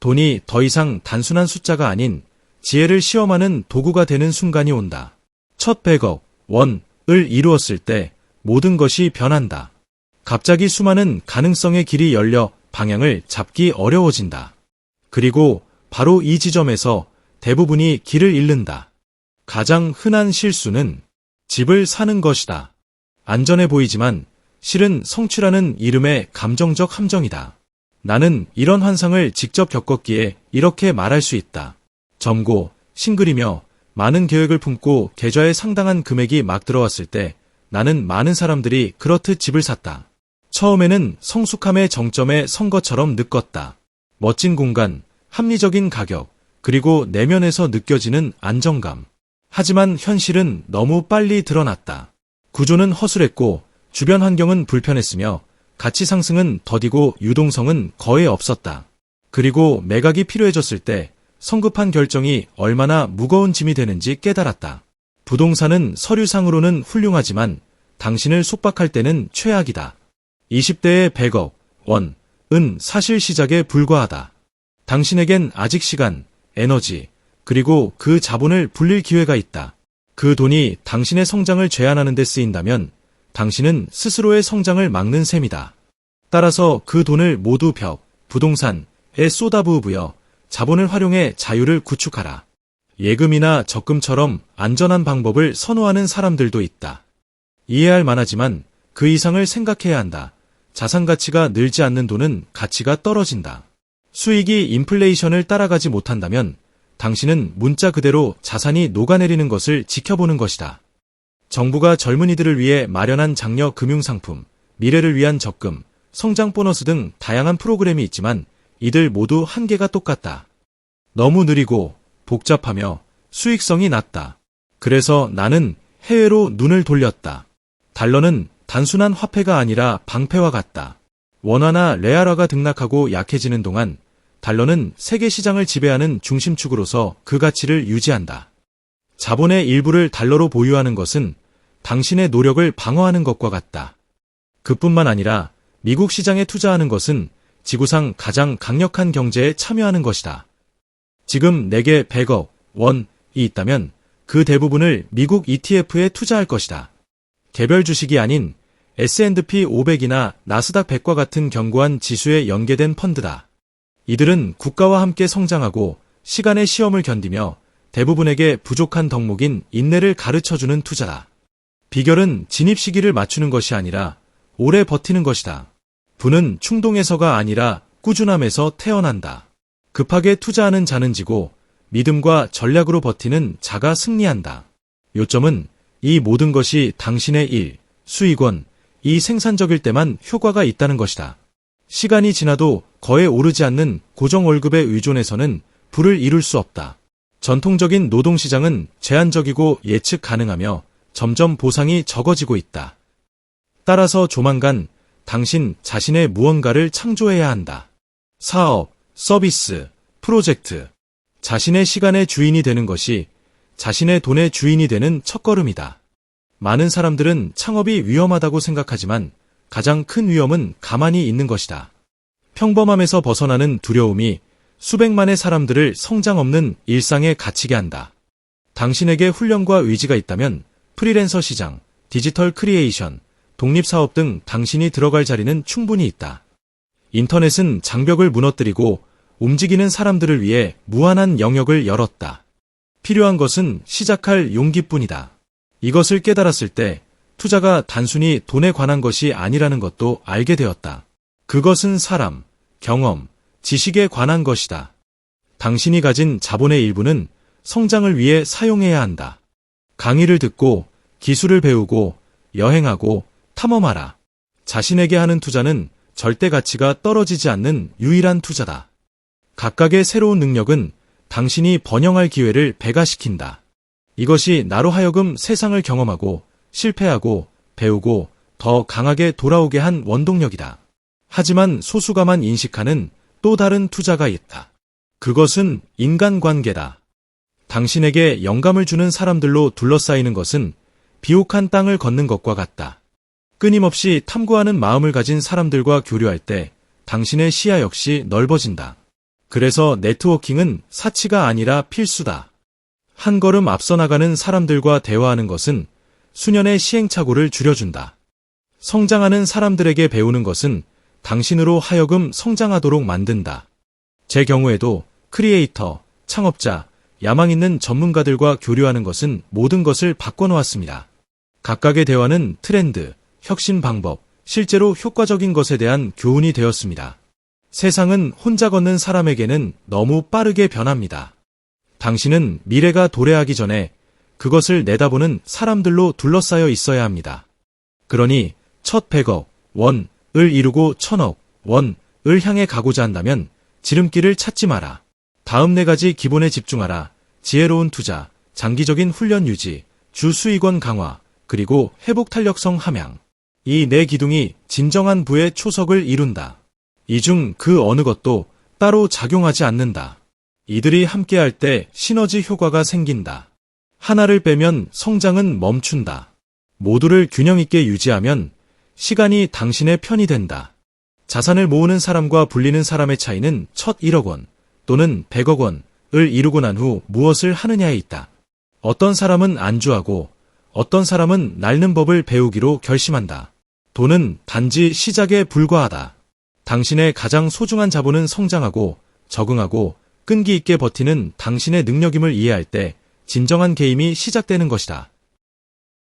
돈이 더 이상 단순한 숫자가 아닌 지혜를 시험하는 도구가 되는 순간이 온다. 첫 100억 원을 이루었을 때 모든 것이 변한다. 갑자기 수많은 가능성의 길이 열려 방향을 잡기 어려워진다. 그리고 바로 이 지점에서 대부분이 길을 잃는다. 가장 흔한 실수는 집을 사는 것이다. 안전해 보이지만 실은 성취라는 이름의 감정적 함정이다. 나는 이런 환상을 직접 겪었기에 이렇게 말할 수 있다. 젊고 싱글이며 많은 계획을 품고 계좌에 상당한 금액이 막 들어왔을 때 나는 많은 사람들이 그렇듯 집을 샀다. 처음에는 성숙함의 정점에 선 것처럼 느꼈다. 멋진 공간, 합리적인 가격, 그리고 내면에서 느껴지는 안정감. 하지만 현실은 너무 빨리 드러났다. 구조는 허술했고 주변 환경은 불편했으며 가치 상승은 더디고 유동성은 거의 없었다. 그리고 매각이 필요해졌을 때 성급한 결정이 얼마나 무거운 짐이 되는지 깨달았다. 부동산은 서류상으로는 훌륭하지만 당신을 속박할 때는 최악이다. 20대의 100억 원은 사실 시작에 불과하다. 당신에겐 아직 시간, 에너지, 그리고 그 자본을 불릴 기회가 있다. 그 돈이 당신의 성장을 제한하는 데 쓰인다면 당신은 스스로의 성장을 막는 셈이다. 따라서 그 돈을 모두 벽, 부동산에 쏟아부으며 자본을 활용해 자유를 구축하라. 예금이나 적금처럼 안전한 방법을 선호하는 사람들도 있다. 이해할 만하지만 그 이상을 생각해야 한다. 자산 가치가 늘지 않는 돈은 가치가 떨어진다. 수익이 인플레이션을 따라가지 못한다면 당신은 문자 그대로 자산이 녹아내리는 것을 지켜보는 것이다. 정부가 젊은이들을 위해 마련한 장려 금융상품, 미래를 위한 적금, 성장 보너스 등 다양한 프로그램이 있지만 이들 모두 한계가 똑같다. 너무 느리고 복잡하며 수익성이 낮다. 그래서 나는 해외로 눈을 돌렸다. 달러는 단순한 화폐가 아니라 방패와 같다. 원화나 레알화가 등락하고 약해지는 동안 달러는 세계 시장을 지배하는 중심축으로서 그 가치를 유지한다. 자본의 일부를 달러로 보유하는 것은 당신의 노력을 방어하는 것과 같다. 그뿐만 아니라 미국 시장에 투자하는 것은 지구상 가장 강력한 경제에 참여하는 것이다. 지금 내게 100억 원이 있다면 그 대부분을 미국 ETF에 투자할 것이다. 개별 주식이 아닌 S&P 500이나 나스닥 100과 같은 견고한 지수에 연계된 펀드다. 이들은 국가와 함께 성장하고 시간의 시험을 견디며 대부분에게 부족한 덕목인 인내를 가르쳐주는 투자다. 비결은 진입 시기를 맞추는 것이 아니라 오래 버티는 것이다. 부는 충동에서가 아니라 꾸준함에서 태어난다. 급하게 투자하는 자는 지고 믿음과 전략으로 버티는 자가 승리한다. 요점은 이 모든 것이 당신의 일, 수익원, 이 생산적일 때만 효과가 있다는 것이다. 시간이 지나도 거에 오르지 않는 고정 월급에 의존해서는 부를 이룰 수 없다. 전통적인 노동시장은 제한적이고 예측 가능하며 점점 보상이 적어지고 있다. 따라서 조만간 당신 자신의 무언가를 창조해야 한다. 사업, 서비스, 프로젝트. 자신의 시간의 주인이 되는 것이 자신의 돈의 주인이 되는 첫걸음이다. 많은 사람들은 창업이 위험하다고 생각하지만 가장 큰 위험은 가만히 있는 것이다. 평범함에서 벗어나는 두려움이 수백만의 사람들을 성장 없는 일상에 갇히게 한다. 당신에게 훈련과 의지가 있다면 프리랜서 시장, 디지털 크리에이션, 독립사업 등 당신이 들어갈 자리는 충분히 있다. 인터넷은 장벽을 무너뜨리고 움직이는 사람들을 위해 무한한 영역을 열었다. 필요한 것은 시작할 용기뿐이다. 이것을 깨달았을 때 투자가 단순히 돈에 관한 것이 아니라는 것도 알게 되었다. 그것은 사람, 경험, 지식에 관한 것이다. 당신이 가진 자본의 일부는 성장을 위해 사용해야 한다. 강의를 듣고 기술을 배우고 여행하고 탐험하라. 자신에게 하는 투자는 절대 가치가 떨어지지 않는 유일한 투자다. 각각의 새로운 능력은 당신이 번영할 기회를 배가시킨다. 이것이 나로 하여금 세상을 경험하고 실패하고 배우고 더 강하게 돌아오게 한 원동력이다. 하지만 소수가만 인식하는 또 다른 투자가 있다. 그것은 인간관계다. 당신에게 영감을 주는 사람들로 둘러싸이는 것은 비옥한 땅을 걷는 것과 같다. 끊임없이 탐구하는 마음을 가진 사람들과 교류할 때 당신의 시야 역시 넓어진다. 그래서 네트워킹은 사치가 아니라 필수다. 한 걸음 앞서 나가는 사람들과 대화하는 것은 수년의 시행착오를 줄여준다. 성장하는 사람들에게 배우는 것은 당신으로 하여금 성장하도록 만든다. 제 경우에도 크리에이터, 창업자, 야망 있는 전문가들과 교류하는 것은 모든 것을 바꿔놓았습니다. 각각의 대화는 트렌드, 혁신 방법, 실제로 효과적인 것에 대한 교훈이 되었습니다. 세상은 혼자 걷는 사람에게는 너무 빠르게 변합니다. 당신은 미래가 도래하기 전에 그것을 내다보는 사람들로 둘러싸여 있어야 합니다. 그러니 첫 100억 원을 이루고 1000억 원을 향해 가고자 한다면 지름길을 찾지 마라. 다음 4가지 기본에 집중하라. 지혜로운 투자, 장기적인 훈련 유지, 주 수익원 강화, 그리고 회복 탄력성 함양. 이 4기둥이 진정한 부의 초석을 이룬다. 이 중 그 어느 것도 따로 작용하지 않는다. 이들이 함께할 때 시너지 효과가 생긴다. 하나를 빼면 성장은 멈춘다. 모두를 균형 있게 유지하면 시간이 당신의 편이 된다. 자산을 모으는 사람과 불리는 사람의 차이는 첫 1억 원 또는 100억 원을 이루고 난 후 무엇을 하느냐에 있다. 어떤 사람은 안주하고 어떤 사람은 낡는 법을 배우기로 결심한다. 돈은 단지 시작에 불과하다. 당신의 가장 소중한 자본은 성장하고 적응하고 끈기 있게 버티는 당신의 능력임을 이해할 때 진정한 게임이 시작되는 것이다.